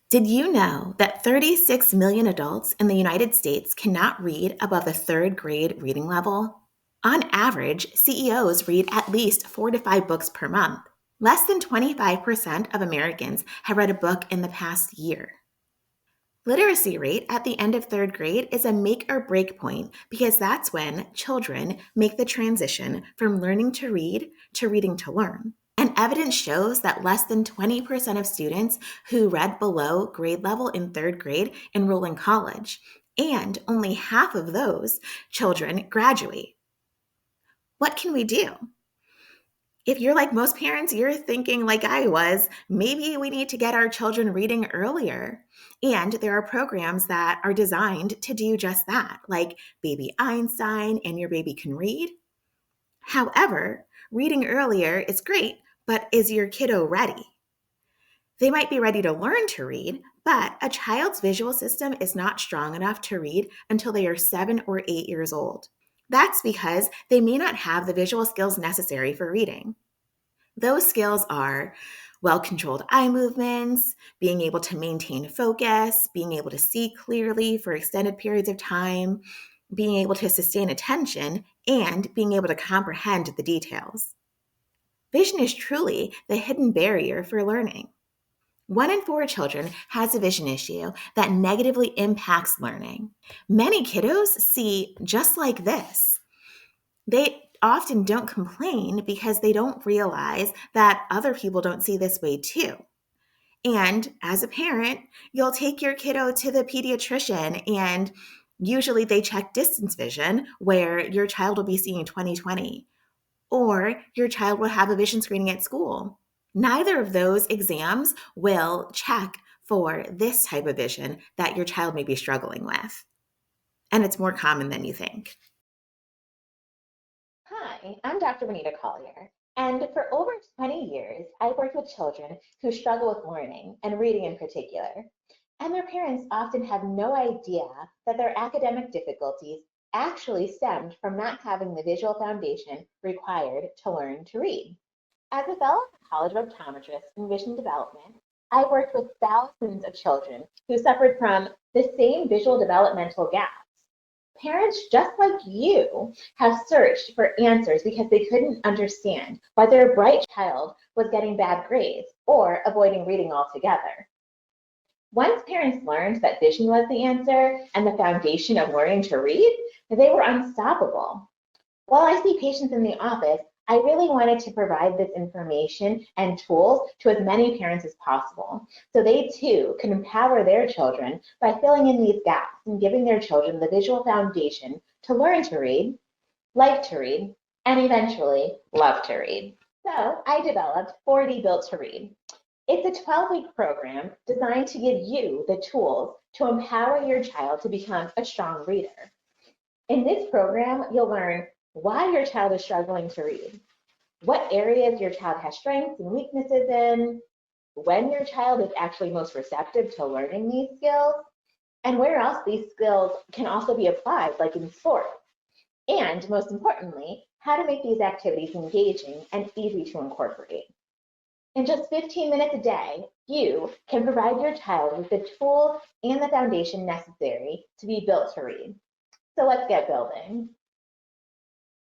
Did you know that 36 million adults in the United States cannot read above the third grade reading level? On average, CEOs read at least 4 to 5 books per month. Less than 25% of Americans have read a book in the past year. Literacy rate at the end of third grade is a make or break point because that's when children make the transition from learning to read to reading to learn. And evidence shows that less than 20% of students who read below grade level in third grade enroll in college, and only half of those children graduate. What can we do? If you're like most parents, you're thinking, like I was, maybe we need to get our children reading earlier. And there are programs that are designed to do just that, like Baby Einstein and Your Baby Can Read. However, reading earlier is great, but is your kiddo ready? They might be ready to learn to read, but a child's visual system is not strong enough to read until they are 7 or 8 years old. That's because they may not have the visual skills necessary for reading. Those skills are well controlled eye movements, being able to maintain focus, being able to see clearly for extended periods of time, being able to sustain attention, and being able to comprehend the details. Vision is truly the hidden barrier for learning. 1 in 4 children has a vision issue that negatively impacts learning. Many kiddos see just like this. They often don't complain because they don't realize that other people don't see this way too. And as a parent, you'll take your kiddo to the pediatrician, and usually they check distance vision where your child will be seeing 20/20, or your child will have a vision screening at school. Neither of those exams will check for this type of vision that your child may be struggling with. And it's more common than you think. Hi, I'm Dr. Bonita Collier, and for over 20 years, I've worked with children who struggle with learning and reading in particular. And their parents often have no idea that their academic difficulties actually stemmed from not having the visual foundation required to learn to read. As a fellow at the College of Optometrists in Vision Development, I've worked with thousands of children who suffered from the same visual developmental gaps. Parents just like you have searched for answers because they couldn't understand why their bright child was getting bad grades or avoiding reading altogether. Once parents learned that vision was the answer and the foundation of learning to read, they were unstoppable. While I see patients in the office, I really wanted to provide this information and tools to as many parents as possible so they too can empower their children by filling in these gaps and giving their children the visual foundation to learn to read, like to read, and eventually love to read. So I developed 4D Built to Read. It's a 12-week program designed to give you the tools to empower your child to become a strong reader. In this program, you'll learn why your child is struggling to read, what areas your child has strengths and weaknesses in, when your child is actually most receptive to learning these skills, and where else these skills can also be applied, like in sports. And most importantly, how to make these activities engaging and easy to incorporate. In just 15 minutes a day, you can provide your child with the tools and the foundation necessary to be built to read. So let's get building.